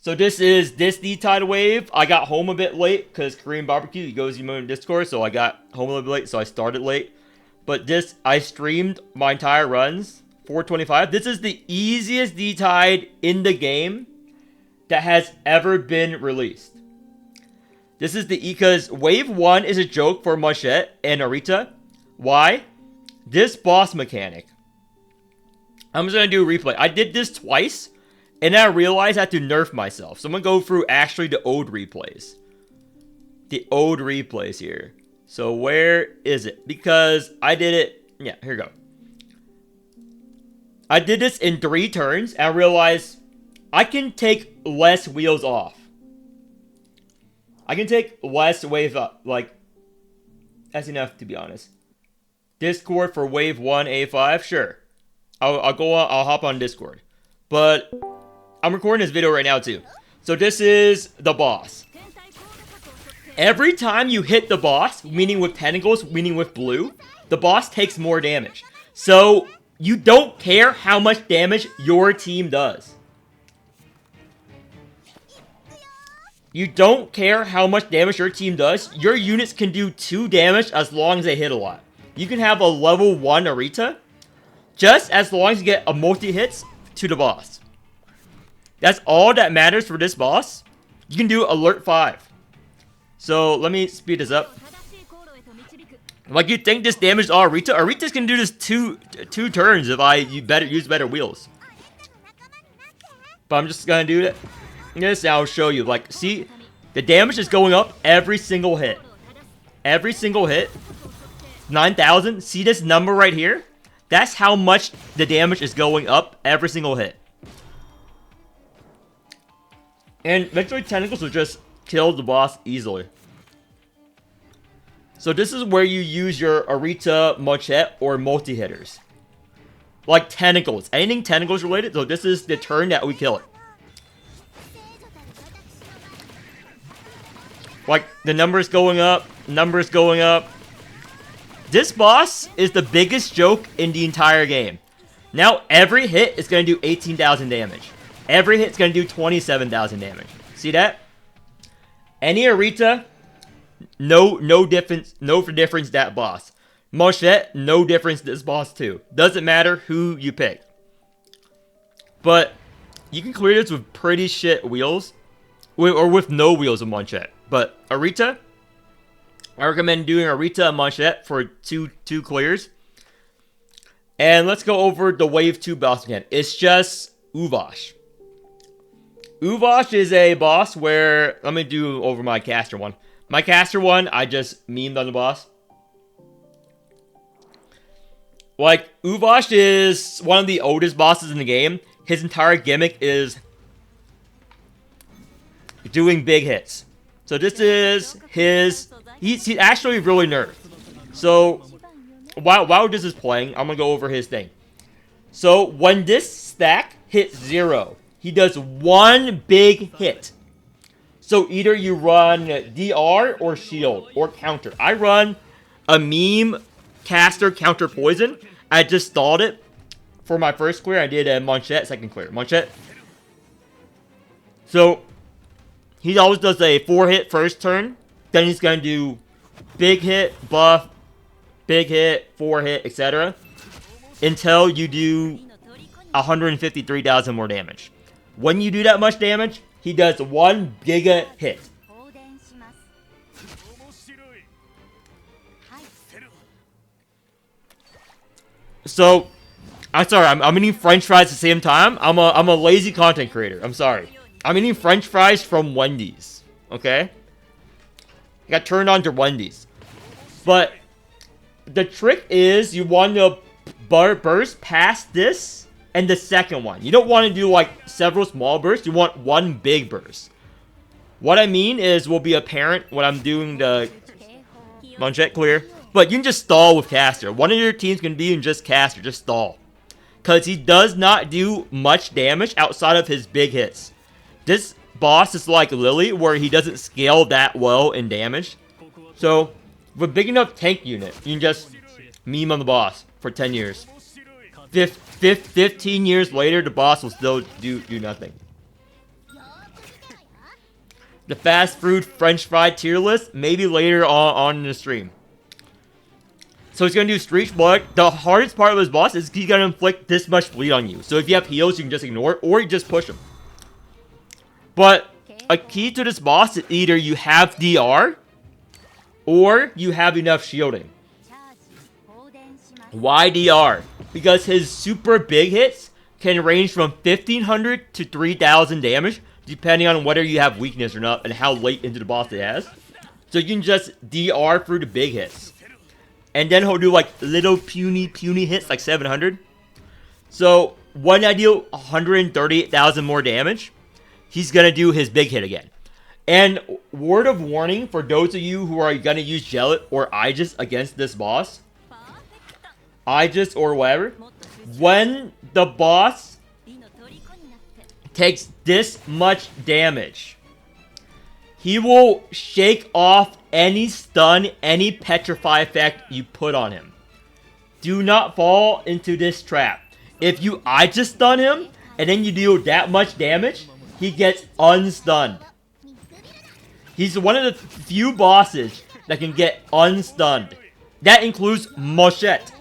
So this is this D-Tide wave. I got home a bit late because Korean barbecue, he goes in Discord, so I got home a little bit late, so I started late. But this, I streamed my entire runs, 425. This is the easiest D-Tide in the game that has ever been released. This is because wave 1 is a joke for Machette and Arita. Why? This boss mechanic. I'm just going to do a replay. I did this twice, and then I realized I had to nerf myself. So I'm going to go through actually the old replays. The old replays here. So where is it? Because I did it... Yeah, here we go. I did this in 3 turns, and I realized I can take less wheels off. I can take less wave up. Like, that's enough to be honest. Discord for wave 1, A5, sure. I'll go on, I'll hop on Discord. But I'm recording this video right now too. So this is the boss. Every time you hit the boss, meaning with tentacles, meaning with blue, the boss takes more damage. So you don't care how much damage your team does. You don't care how much damage your team does. Your units can do 2 damage as long as they hit a lot. You can have a level 1 Arita just as long as you get a multi-hits to the boss. That's all that matters for this boss. You can do alert 5. So let me speed this up. Like you think this damage all Arita? Arita's can do this two turns if I use better wheels. But I'm just gonna do it. This and I'll show you. Like, see, the damage is going up every single hit. Every single hit. 9,000. See this number right here? That's how much the damage is going up every single hit. And eventually tentacles will just kill the boss easily. So this is where you use your Arita, Machette, or multi-hitters. Like tentacles. Anything tentacles related, so this is the turn that we kill it. Like, the numbers going up, numbers going up. This boss is the biggest joke in the entire game. Now, every hit is going to do 18,000 damage. Every hit is going to do 27,000 damage. See that? Any Arita, no difference that boss. Machette, no difference this boss too. Doesn't matter who you pick. But, you can clear this with pretty shit wheels. Or with no wheels of Machette. But Arita, I recommend doing Arita and Machette for two clears. And let's go over the wave 2 boss again. It's just Uvos. Uvos is a boss where, let me do over my caster one. My caster one, I just memed on the boss. Like, Uvos is one of the oldest bosses in the game. His entire gimmick is doing big hits. So this is his... He's actually really nerfed. So, while this is playing, I'm going to go over his thing. So, when this stack hits 0, he does 1 big hit. So, either you run DR or shield or counter. I run a meme caster counter poison. I just stalled it for my first clear. I did a Machette second clear. Machette. So, he always does a 4-hit first turn. Then he's going to do big hit, buff, big hit, 4-hit, etc. Until you do 153,000 more damage. When you do that much damage, he does 1 giga hit. So, I'm sorry, I'm eating french fries at the same time. I'm a lazy content creator. I'm sorry. I'm eating french fries from Wendy's. Okay? I got turned on to Wendy's. But the trick is you want to burst past this and the second one. You don't want to do like several small bursts. You want 1 big burst. What I mean is will be apparent when I'm doing the Machette clear. But you can just stall with caster. One of your teams can be in just caster. Just stall. Because he does not do much damage outside of his big hits. This boss is like Lily, where he doesn't scale that well in damage. So, with a big enough tank unit, you can just meme on the boss for 10 years. 15 years later, the boss will still do nothing. the fast food French fry tier list, maybe later on in the stream. So he's going to do Street Blood. The hardest part of this boss is he's going to inflict this much bleed on you. So if you have heals, you can just ignore it, or you just push him. But a key to this boss is either you have DR, or you have enough shielding. Why DR? Because his super big hits can range from 1500 to 3000 damage, depending on whether you have weakness or not, and how late into the boss it has. So you can just DR through the big hits. And then he'll do like little puny hits, like 700. So when I deal 138,000 more damage, he's going to do his big hit again. And word of warning for those of you who are going to use Jellet or Aegis against this boss, Aegis or whatever, when the boss takes this much damage, he will shake off any stun, any petrify effect you put on him. Do not fall into this trap. If you Aegis stun him, and then you deal that much damage, he gets unstunned. He's one of the few bosses that can get unstunned. That includes Mochette.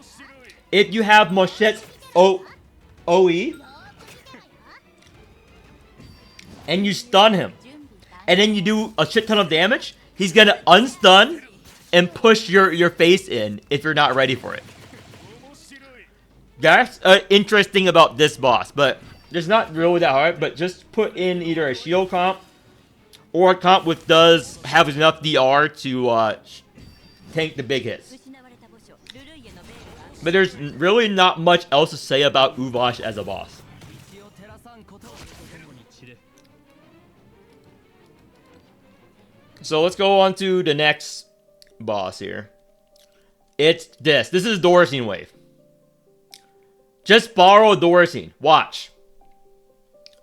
If you have Mochette's OE, and you stun him, and then you do a shit ton of damage, he's gonna unstun and push your face in if you're not ready for it. That's interesting about this boss, but it's not really that hard. But just put in either a shield comp or a comp which does have enough DR to tank the big hits. But there's really not much else to say about Uvos as a boss. So let's go on to the next boss here. It's this. This is Dorsine wave. Just borrow a Dorsine. Watch.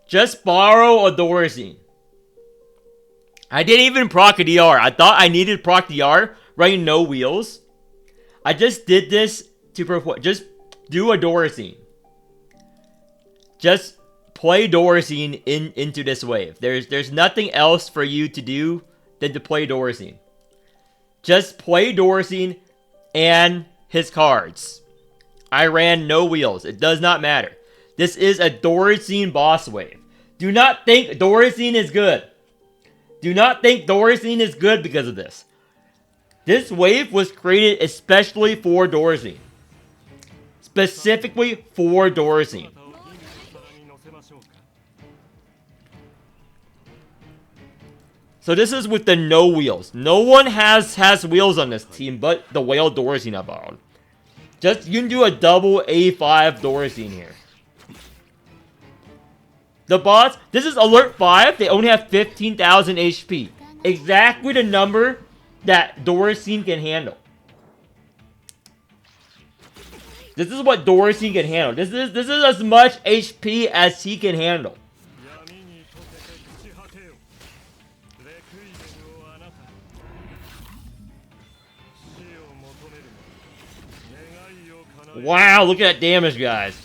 Just borrow a Dorsine. I didn't even proc a DR. I thought I needed proc DR, running no wheels. I just did this to perform. Just do a Dorsine. Just play Dorsine into this wave. There's nothing else for you to do than to play Dorsine. Just play Dorsine and his cards. I ran no wheels. It does not matter. This is a Dorsine boss wave. Do not think Dorsine is good. Do not think Dorsine is good because of this. This wave was created especially for Dorsine. Specifically for Dorsine. So this is with the no wheels. No one has wheels on this team but the whale Dorsine I borrowed. Just, you can do a double A5 Dorsine here. The boss, this is alert 5. They only have 15,000 HP. Exactly the number that Dorsine can handle. This is what Dorsine can handle. This is as much HP as he can handle. Wow, look at that damage, guys.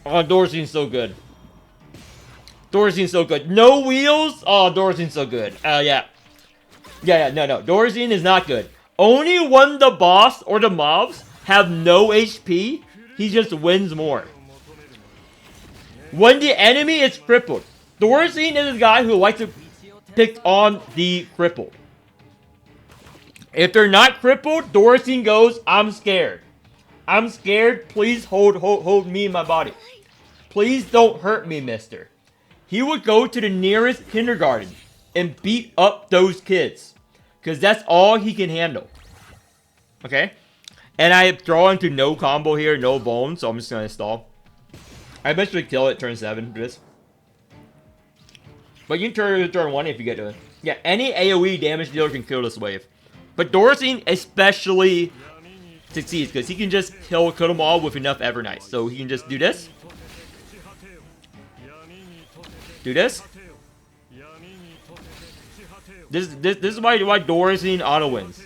Oh, Dorsine's so good. Dorsine's so good. No wheels? Oh, Dorsine's so good. Yeah. No. Dorsine is not good. Only when the boss or the mobs have no HP, he just wins more. When the enemy is crippled. Dorsine is a guy who likes to pick on the crippled. If they're not crippled, Dorsine goes, I'm scared. I'm scared. Please hold me in my body. Please don't hurt me, mister. He would go to the nearest kindergarten and beat up those kids. Because that's all he can handle. Okay? And I throw into no combo here, no bone, so I'm just going to stall. I eventually kill it turn 7 for this. But you can turn 1 if you get to it. Yeah, any AoE damage dealer can kill this wave. But Dorsine especially succeeds because he can just kill them all with enough Evernights. So he can just do this. Do this. This is why Dorsine auto wins.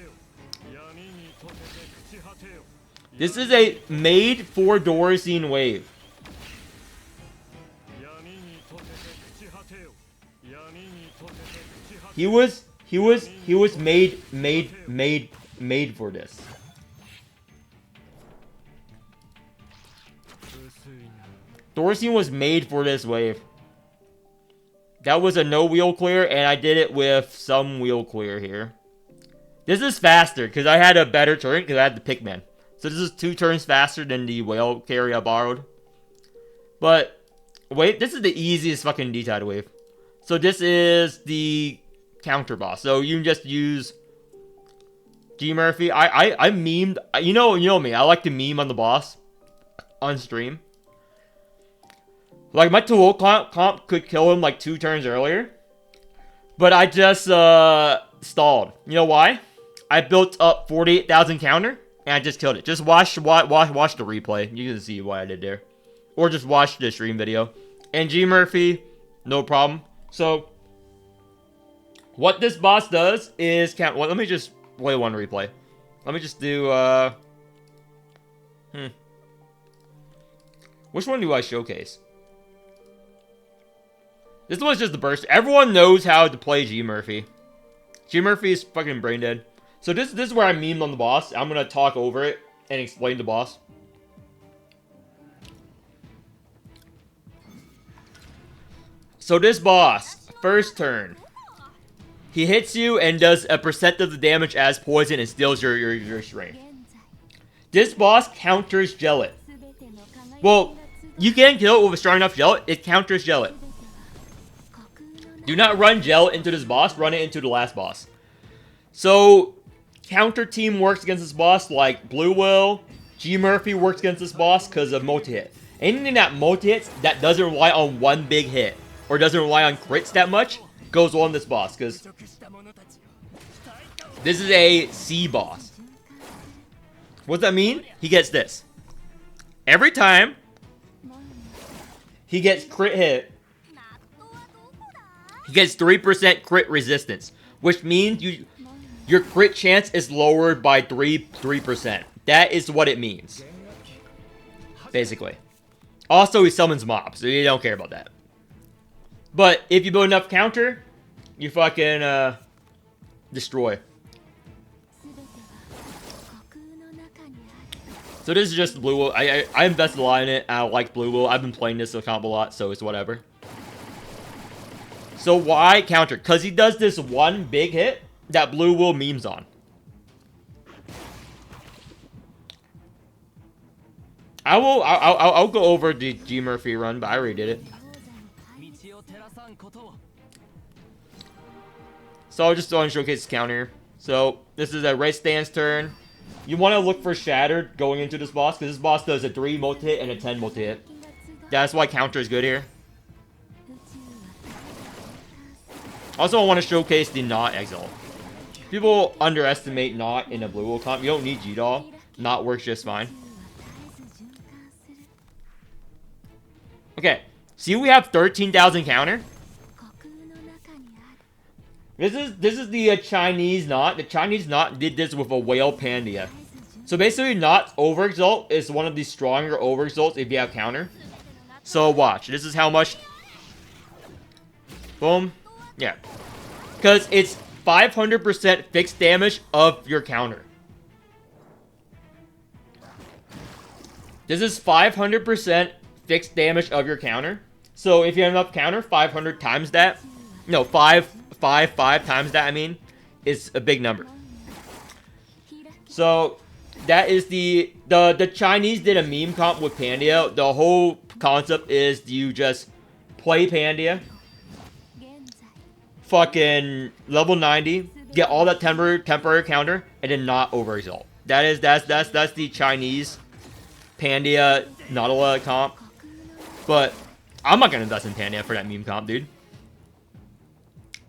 This is a made for Dorsine wave. He was made for this. Dorsine was made for this wave. That was a no wheel clear, and I did it with some wheel clear here. This is faster, because I had a better turn, because I had the Pikmin. So this is 2 turns faster than the whale carry I borrowed. But, wait, this is the easiest fucking D-Tide wave. So this is the counter boss. So you can just use G Murphy. I memed, you know me, I like to meme on the boss on stream. Like, my tool comp could kill him like 2 turns earlier. But I just stalled. You know why? I built up 48,000 counter, and I just killed it. Just watch the replay. You can see what I did there. Or just watch the stream video. And G Murphy, no problem. So, what this boss does is count. Well, let me just play one replay. Let me just do, Which one do I showcase? This one's just the burst. Everyone knows how to play G Murphy. G Murphy is fucking brain dead. So this is where I memed on the boss. I'm gonna talk over it and explain the boss. So this boss, first turn, he hits you and does a percent of the damage as poison and steals your strength. This boss counters Jellet. Well, you can kill it with a strong enough Jellet. It counters Jellet. Do not run Gel into this boss, run it into the last boss. So, counter team works against this boss like Blue Will. G Murphy works against this boss because of multi-hit. Anything that multi-hits that doesn't rely on one big hit, or doesn't rely on crits that much, goes on this boss, because this is a C boss. What does that mean? He gets this. Every time he gets crit hit, he gets 3% crit resistance, which means your crit chance is lowered by 3%. That is what it means, basically. Also, he summons mobs, so you don't care about that. But if you build enough counter, you fucking destroy. So this is just Blue Will. I invested a lot in it. I like Blue Will. I've been playing this comp a lot, so it's whatever. So why counter? Because he does this one big hit that Blue Will memes on. I'll go over the G Murphy run, but I already did it. So I'll just showcase the counter. So this is a right stance turn. You want to look for Shattered going into this boss, because this boss does a 3 multi-hit and a 10 multi-hit. That's why counter is good here. Also, I want to showcase the Not Exalt. People underestimate Not in a Blue Will comp. You don't need G-Doll. Not works just fine. Okay. See, we have 13,000 counter. This is the Chinese Not. The Chinese Not did this with a Whale Pandia. So basically, Not Overexalt is one of the stronger Overexalts if you have counter. So watch. This is how much. Boom. Yeah. Because it's 500% fixed damage of your counter. This is 500% fixed damage of your counter. So if you have enough counter, 500 times that. No, 5 times that, I mean, is a big number. So that is the Chinese did a meme comp with Pandia. The whole concept is you just play Pandia, fucking level 90, get all that temporary counter, and then not overexalt. That's the Chinese Pandia Nautilus comp. But I'm not gonna invest in Pandia for that meme comp, dude.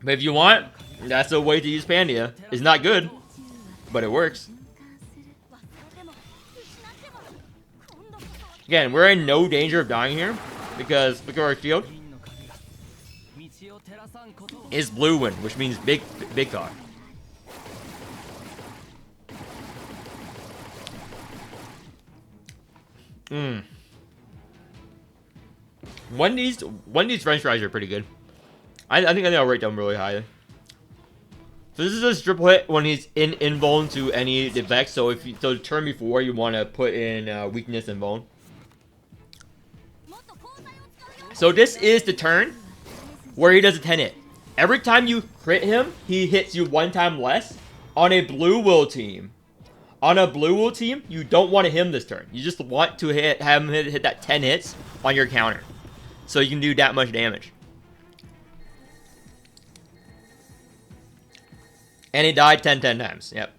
But if you want, that's a way to use Pandia. It's not good, but it works. Again, we're in no danger of dying here, because look at our shield. Is blue win, which means big car. One of these French fries are pretty good. I think I'll rate them really high. So this is a triple hit when he's in invuln to any effect. So if you, so the turn before you want to put in weakness and invuln. So this is the turn where he does a 10 hit. Every time you crit him, he hits you 1 time less. On a blue will team, you don't want to hit him this turn. You just want to have him hit that 10 hits on your counter, so you can do that much damage. And he died 10 times. Yep.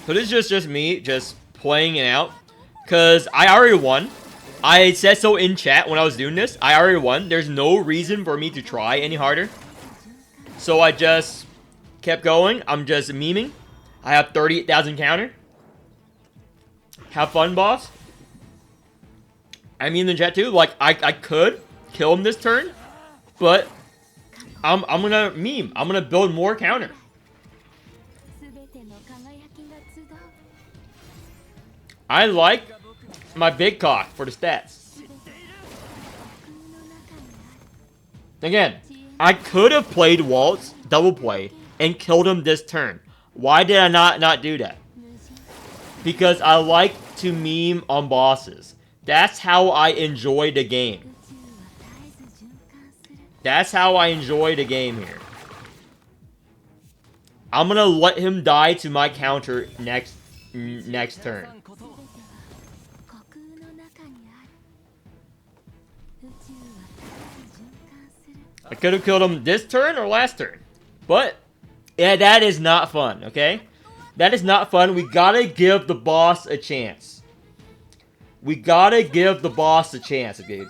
So this is just me just playing it out, because I already won. I said so in chat when I was doing this. I already won. There's no reason for me to try any harder. So I just kept going. I'm just memeing. I have 38,000 counter. Have fun, boss. I mean in the chat too. Like I could kill him this turn, but I'm gonna meme. I'm gonna build more counter. I like my big cock for the stats. Again, I could have played Waltz, double play, and killed him this turn. Why did I not do that? Because I like to meme on bosses. That's how I enjoy the game. That's how I enjoy the game here. I'm gonna let him die to my counter next turn. I could have killed him this turn or last turn. But, yeah, that is not fun, okay? That is not fun. We gotta give the boss a chance. We gotta give the boss a chance, okay?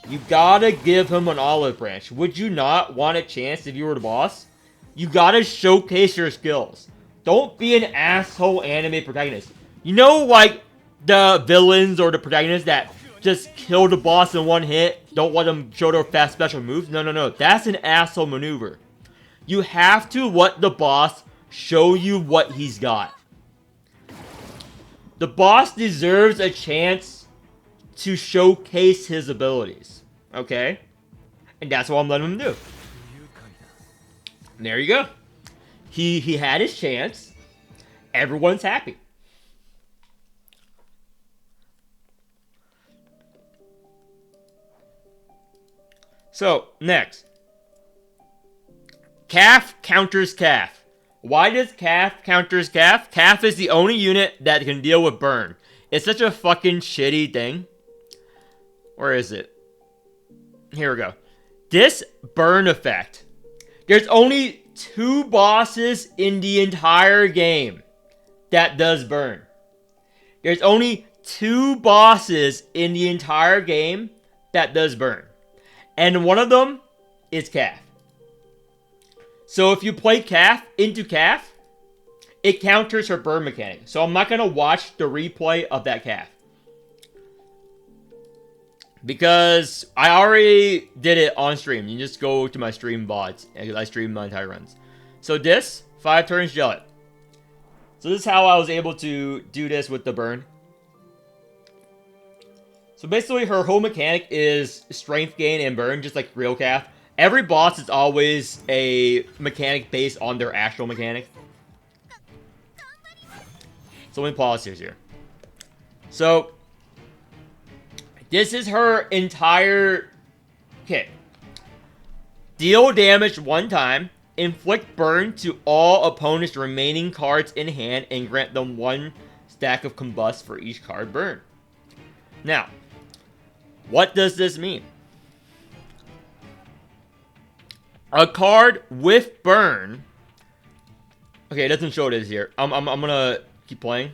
You gotta give him an olive branch. Would you not want a chance if you were the boss? You gotta showcase your skills. Don't be an asshole anime protagonist. You know, like, the villains or the protagonists that just kill the boss in one hit, don't let them show their fast special moves? No. That's an asshole maneuver. You have to let the boss show you what he's got. The boss deserves a chance to showcase his abilities. Okay? And that's what I'm letting him do. And there you go. He had his chance. Everyone's happy. So, next. Calf counters Calf. Why does Calf counters Calf? Calf is the only unit that can deal with burn. It's such a fucking shitty thing. Where is it? Here we go. This burn effect. There's only 2 bosses in the entire game that does burn. There's only 2 bosses in the entire game that does burn. And one of them is Calf. So if you play Calf into Calf, it counters her burn mechanic. So I'm not going to watch the replay of that Calf. Because I already did it on stream. You just go to my stream VODs. Because I stream my entire runs. So this, 5 turns gel it. So this is how I was able to do this with the burn. So basically her whole mechanic is strength gain and burn, just like real Calf. Every boss is always a mechanic based on their actual mechanic. So let me pause here. So this is her entire kit. Deal damage 1 time. Inflict burn to all opponents' remaining cards in hand and grant them 1 stack of combust for each card burned. Now, what does this mean? A card with burn. Okay, it doesn't show this here. I'm gonna keep playing.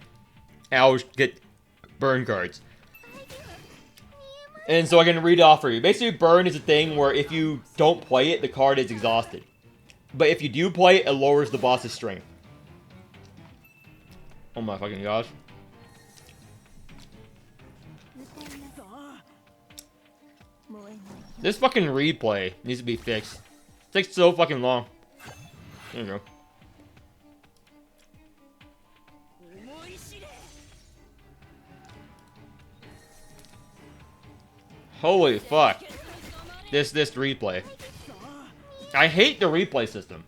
And I'll get burn cards. And so I can read it off for you. Basically, burn is a thing where if you don't play it, the card is exhausted. But if you do play it, it lowers the boss's strength. Oh my fucking gosh. This fucking replay needs to be fixed. It takes so fucking long. There you go. Holy fuck. This replay. I hate the replay system.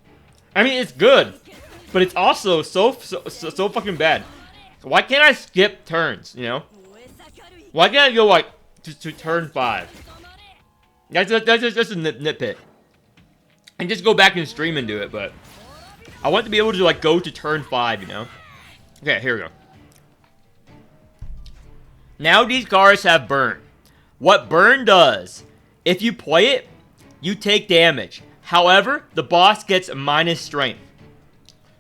I mean, it's good, but it's also so fucking bad. Why can't I skip turns, you know? Why can't I go, like, to turn 5? That's just a nitpick. And just go back and stream and do it, but I want to be able to, like, go to turn 5, you know? Okay, here we go. Now these cards have burn. What burn does, if you play it, you take damage. However, the boss gets minus strength.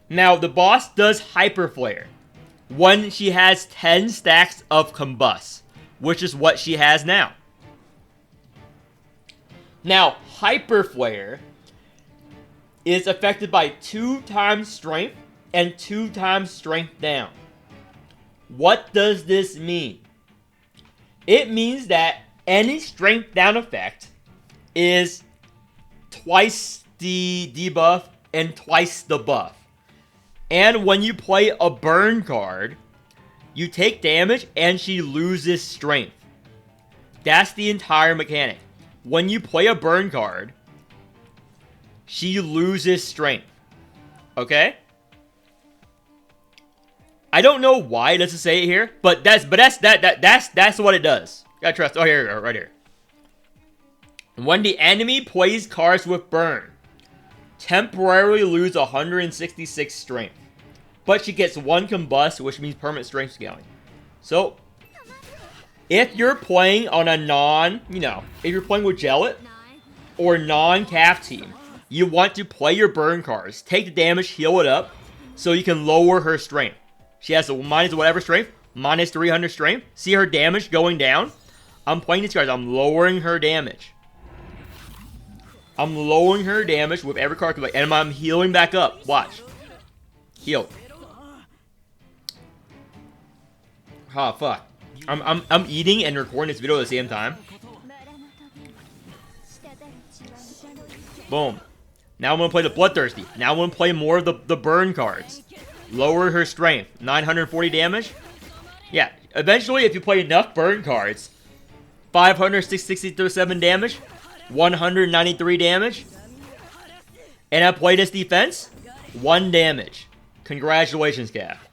Now, the boss does Hyper Flare when she has 10 stacks of Combust, which is what she has now. Now, Hyper Flare is affected by 2 times strength and 2 times strength down. What does this mean? It means that any strength down effect is twice the debuff and twice the buff. And when you play a burn card, you take damage and she loses strength. That's the entire mechanic. When you play a burn card, she loses strength. Okay? I don't know why it doesn't say it here, but that's what it does. Gotta trust. Oh, here we go, right here. When the enemy plays cards with burn, temporarily lose 166 strength, but she gets 1 combust, which means permanent strength scaling. So, if you're playing on a if you're playing with Jellet or non-calf team, you want to play your burn cards, take the damage, heal it up, so you can lower her strength. She has a minus whatever strength, minus 300 strength. See her damage going down? I'm playing these cards, I'm lowering her damage. I'm lowering her damage with every card, and I'm healing back up. Watch. Heal. Oh, fuck. I'm eating and recording this video at the same time. Boom. Now I'm going to play the Bloodthirsty. Now I'm going to play more of the burn cards. Lower her strength. 940 damage. Yeah. Eventually, if you play enough burn cards, 567 damage. 193 damage. And I play this defense. 1 damage. Congratulations, Calf.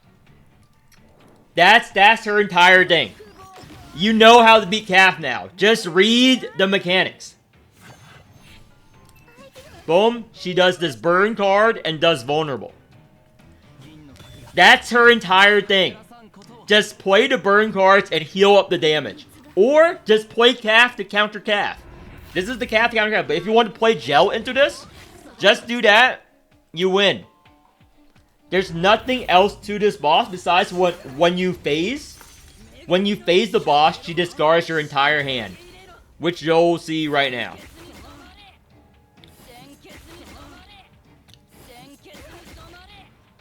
That's her entire thing. You know how to beat Calf now. Just read the mechanics. Boom. She does this burn card and does vulnerable. That's her entire thing. Just play the burn cards and heal up the damage. Or just play Calf to counter Calf. This is the Calf to counter Calf. But if you want to play Gel into this, just do that. You win. There's nothing else to this boss besides when you phase. When you phase the boss, she discards your entire hand. Which you'll see right now.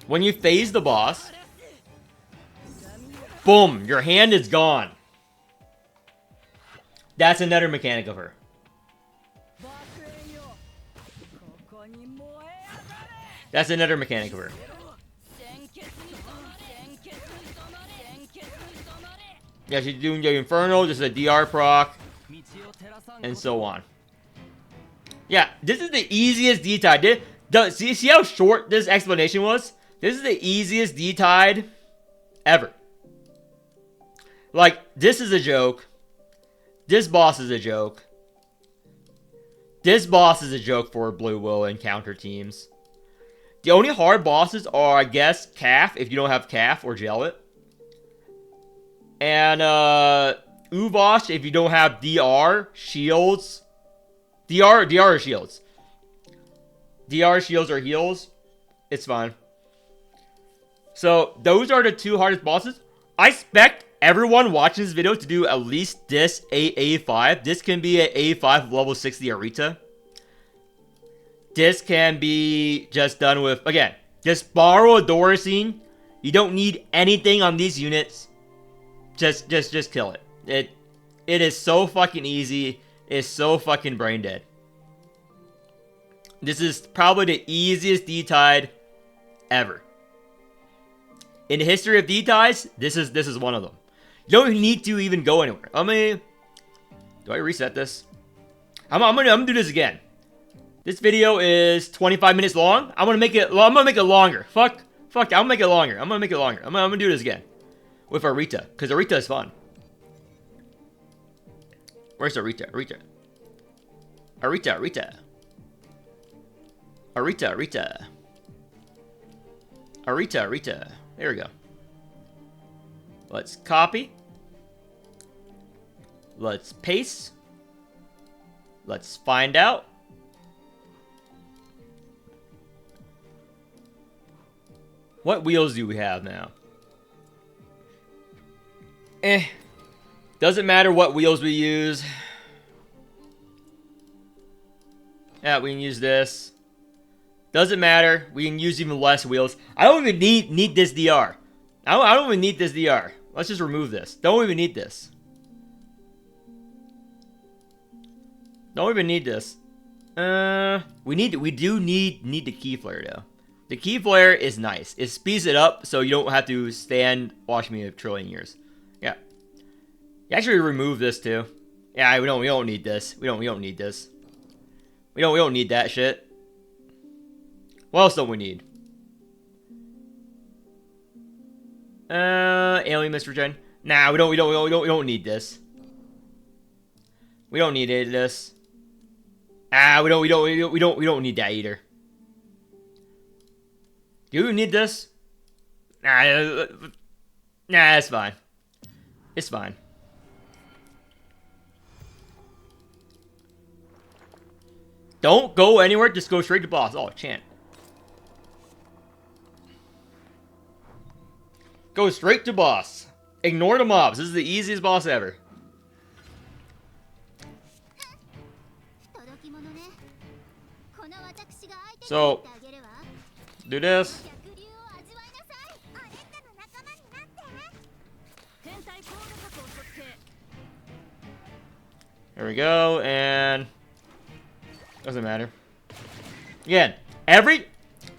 When you phase the boss, boom, your hand is gone. That's another mechanic of her. That's another mechanic of her. Yeah, she's doing the Infernal, just a DR proc, and so on. Yeah, this is the easiest D-Tide. See how short this explanation was? This is the easiest D-Tide ever. Like, this is a joke. This boss is a joke. This boss is a joke for Blue Will and counter teams. The only hard bosses are, I guess, Calf, if you don't have Calf or Jellet. And, Uvos, if you don't have DR, Shields. DR or Shields? DR, Shields, or Heals. It's fine. So, those are the 2 hardest bosses. I expect everyone watching this video to do at least this A5. This can be an A5 of level 60 Arita. This can be just done with, again, just borrow a Dorsine. You don't need anything on these units. Just kill it. It is so fucking easy. It's so fucking brain dead. This is probably the easiest D-Tide ever. In the history of D-Tides, this is one of them. You don't need to even go anywhere. I mean, Do I reset this? I'm gonna do this again. This video is 25 minutes long. I'm gonna make it longer. Fuck. I'm gonna make it longer. I'm gonna do this again with Arita, because Arita is fun. Where's Arita? Arita. There we go. Let's copy. Let's paste. Let's find out. What wheels do we have now? Doesn't matter what wheels we use. Yeah, we can use this. Doesn't matter. We can use even less wheels. I don't even need this DR. I don't even need this DR. Let's just remove this. Don't even need this. Don't even need this. We do need the key flare though. The key flare is nice. It speeds it up so you don't have to stand watch me a trillion years. Yeah. You actually remove this too. Yeah, we don't need this. We don't need this. We don't need that shit. What else don't we need? Alien misregen. Nah, we don't need this. We don't need any of this. We don't need that either. Do you need this? Nah, it's fine. It's fine. Don't go anywhere, just go straight to boss. Oh, chant. Go straight to boss. Ignore the mobs. This is the easiest boss ever. So, do this. There we go, and doesn't matter. Again, every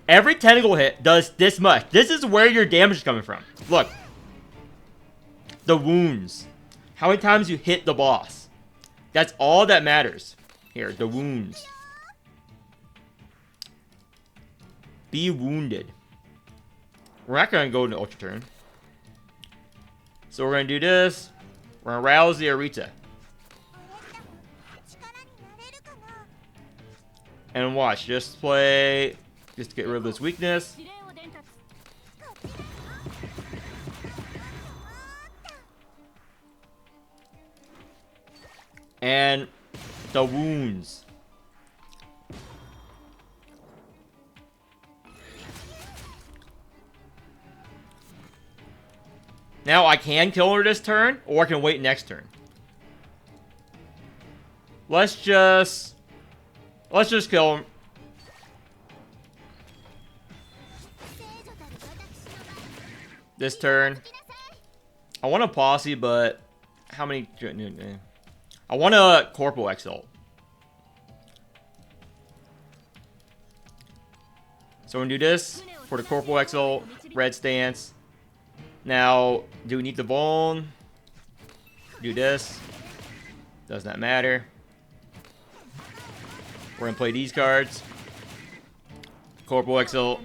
tentacle hit does this much. This is where your damage is coming from. Look. The wounds. How many times you hit the boss. That's all that matters. Here, the wounds. Be wounded. We're not going to go into Ultra Turn. So we're going to do this. We're going to rouse the Arita. And watch, just play, just to get rid of this weakness. And the wounds. Now I can kill her this turn, or I can wait next turn. Let's just kill him. This turn. I want a posse, but how many? I want a Corporal Exalt. So we're gonna do this for the Corporal Exalt, Red Stance. Now, do we need the Bone? Do this. Does not matter. We're gonna play these cards. Corporal Exalt.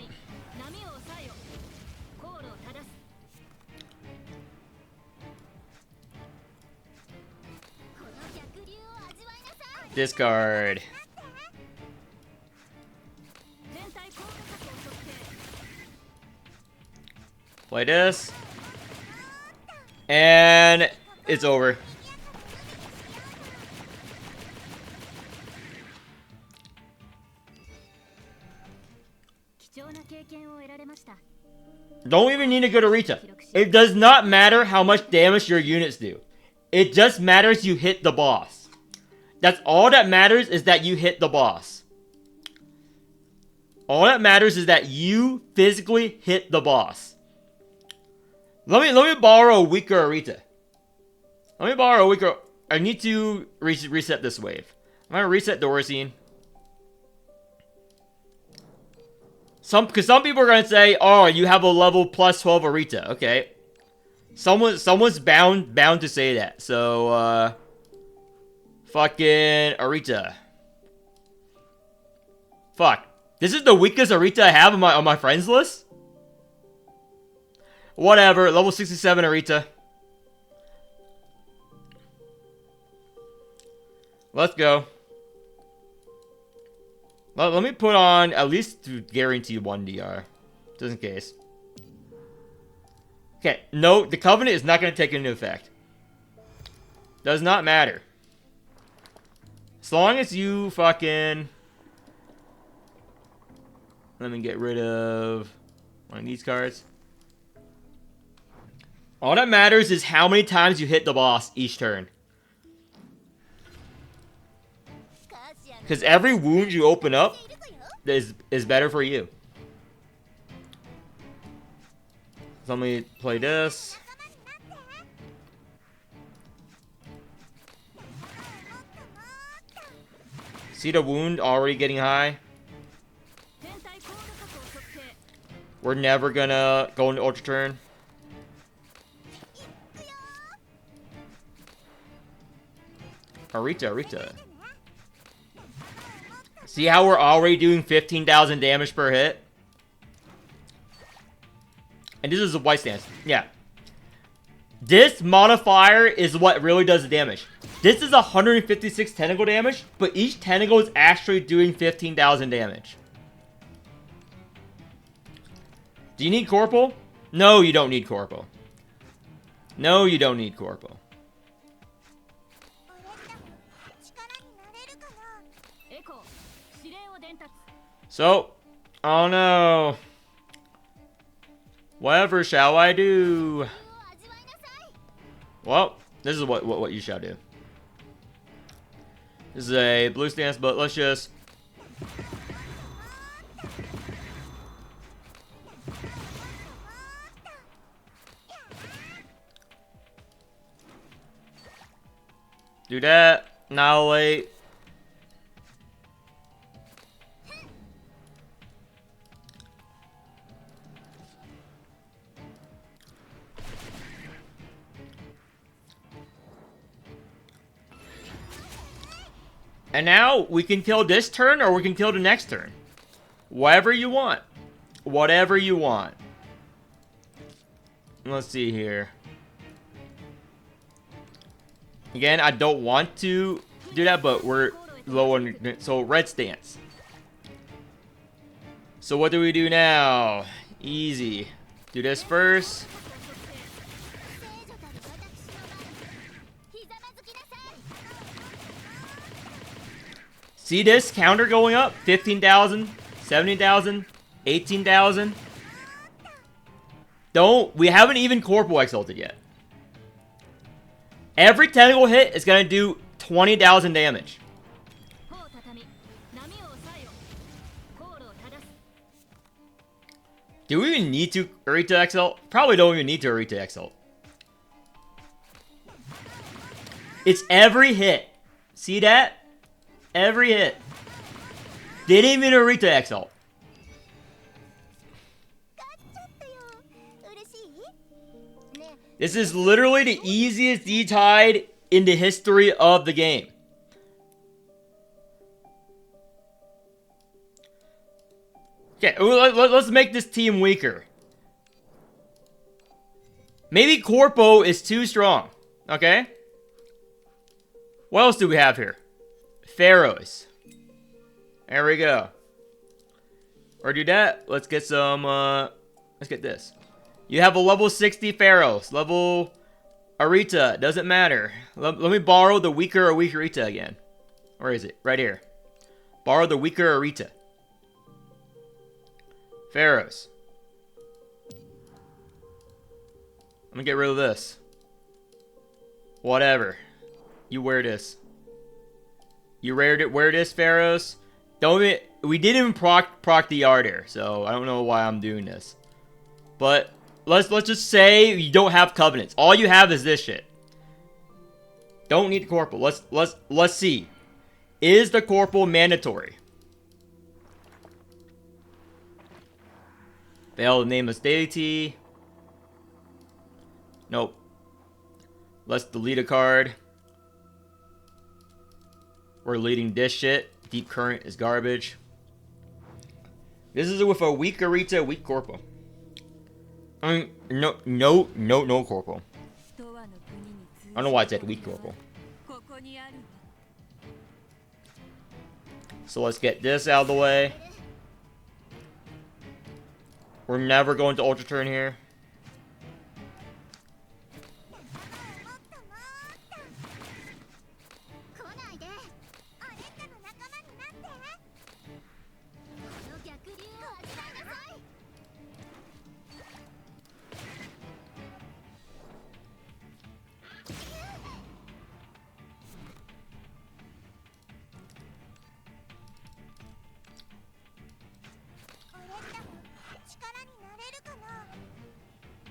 Discard. Play this. And it's over. Don't even need to go to Rita. It does not matter how much damage your units do. It just matters you hit the boss. That's all that matters, is that you hit the boss. All that matters is that you physically hit the boss. Let me borrow a weaker Arita. Let me borrow a weaker. I need to reset this wave. I'm gonna reset Dorsine. Because some people are gonna say, "Oh, you have a level plus 12 Arita." Okay, someone's bound to say that. So Fucking Arita. Fuck. This is the weakest Arita I have on my friends list? Whatever. Level 67 Arita. Let's go. Let me put on at least to guarantee 1 DR. Just in case. Okay. No, the Covenant is not going to take into effect. Does not matter. As long as you fucking... Let me get rid of one of these cards. All that matters is how many times you hit the boss each turn. Because every wound you open up is better for you. So let me play this. See the wound already getting high? We're never gonna go into Ultra Turn. Arita. See how we're already doing 15,000 damage per hit? And this is a white stance. Yeah. This modifier is what really does the damage. This is 156 tentacle damage, but each tentacle is actually doing 15,000 damage. Do you need Corporal? No, you don't need Corporal. No, you don't need Corporal. So, oh no. Whatever shall I do? Well, this is what you shall do. This is a blue stance, but let's just... do that. Annihilate. And now, we can kill this turn, or we can kill the next turn. Whatever you want. Whatever you want. Let's see here. Again, I don't want to do that, but we're low on... So, red stance. So, what do we do now? Easy. Do this first. See this counter going up? 15,000, 17,000, 18,000. We haven't even Corporal exalted yet. Every tentacle hit is going to do 20,000 damage. Do we even need to Arita exalt? Probably don't even need to Arita exalt. It's every hit. See that? Every hit. Didn't even Arita exalt. This is literally the easiest D-Tide in the history of the game. Okay, let's make this team weaker. Maybe Corpo is too strong. Okay? What else do we have here? Pharaohs. There we go. Or do that. Let's get some, let's get this. You have a level 60 Pharaohs. Level Arita. Doesn't matter. Let me borrow the weaker Arita again. Where is it? Right here. Borrow the weaker Arita. Pharaohs. I'm gonna get rid of this. Whatever. You wear this. You wear this, Pharaohs. We didn't even proc the art here, so I don't know why I'm doing this. But let's just say you don't have covenants. All you have is this shit. Don't need the Corporal. Let's see. Is the Corporal mandatory? Fail the nameless deity. Nope. Let's delete a card. We're leading this shit. Deep Current is garbage. This is with a weak Arita, weak Corpo. I mean, no Corpo. I don't know why I said weak Corpo. So let's get this out of the way. We're never going to Ultra Turn here.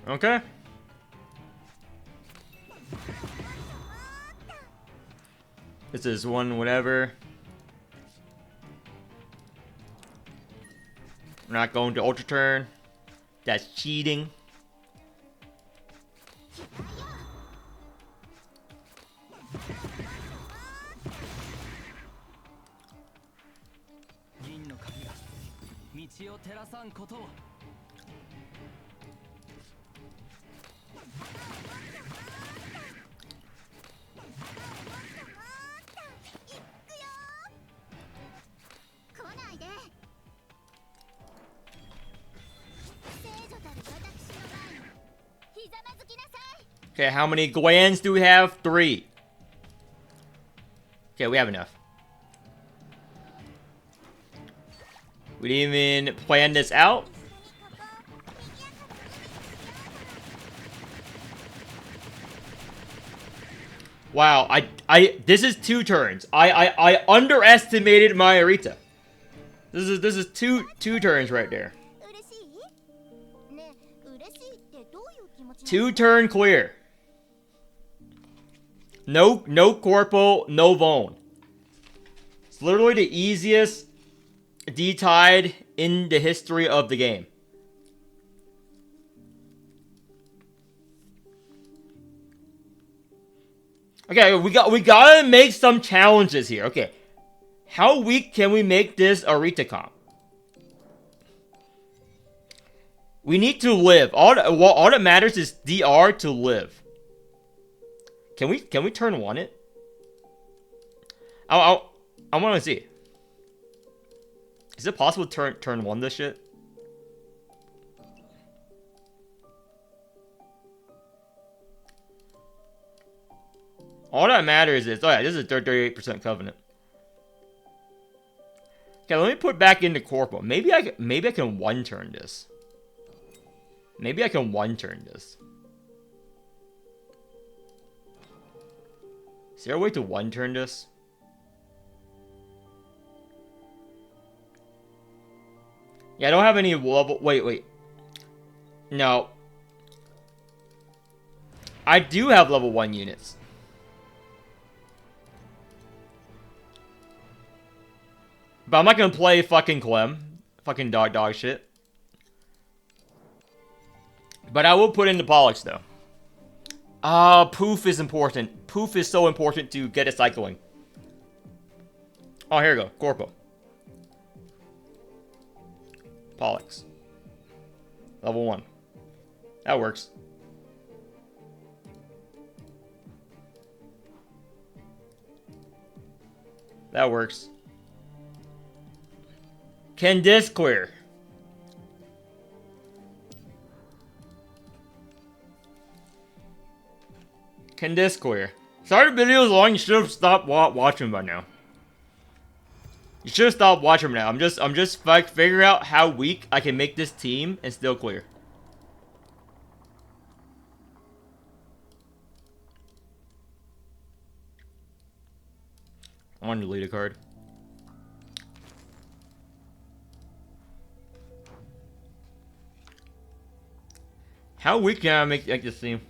Okay. This is one whatever. We're not going to Ultra Turn. That's cheating. Okay, how many glands do we have? 3. Okay, we have enough. We didn't even plan this out. Wow, this is 2 turns. I underestimated my Arita. This is two turns right there. 2 turn clear. No Corpo, no Vone. It's literally the easiest D-Tide in the history of the game. Okay, we gotta make some challenges here. Okay, how weak can we make this Arita comp? We need to live. All that matters is DR to live. Can we turn 1 it? I want to see. Is it possible to turn 1 this shit? All that matters is, oh yeah, this is 38% Covenant. Okay, let me put back into Corpo. Maybe I can 1-turn this. Maybe I can 1-turn this. Is there a way to 1-turn this? Yeah, I don't have any level... Wait. No. I do have level 1 units. But I'm not gonna play fucking Clem. Fucking dog shit. But I will put in the Pollux, though. Poof is important. Poof is so important to get it cycling. Oh, here we go. Corpo. Pollux. Level 1. That works. That works. Can this clear? Can this clear? Sorry the video's long, you should have stopped watching by now. You should have stopped watching now. I'm just like figuring out how weak I can make this team and still clear. I want to delete a card. How weak can I make this team?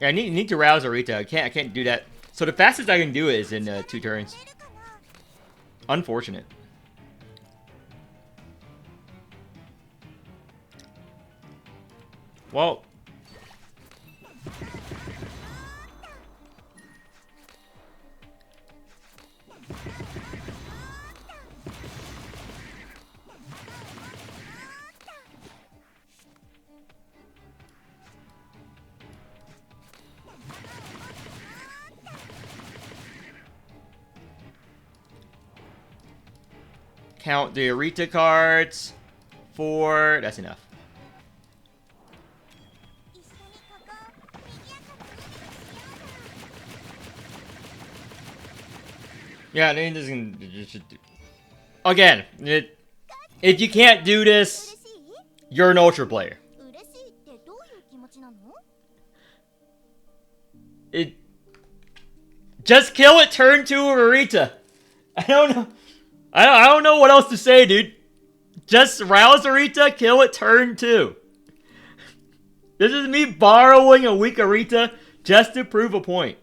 Yeah, I need to rouse Arita. I can't do that. So the fastest I can do it is in 2 turns. Unfortunate. Well. Count the Arita cards. 4. That's enough. Yeah, it doesn't. Again, if you can't do this, you're an ultra player. Just kill it. Turn 2 of Arita. I don't know. I don't know what else to say, dude. Just rouse Arita, kill it, turn 2. This is me borrowing a weak Arita just to prove a point.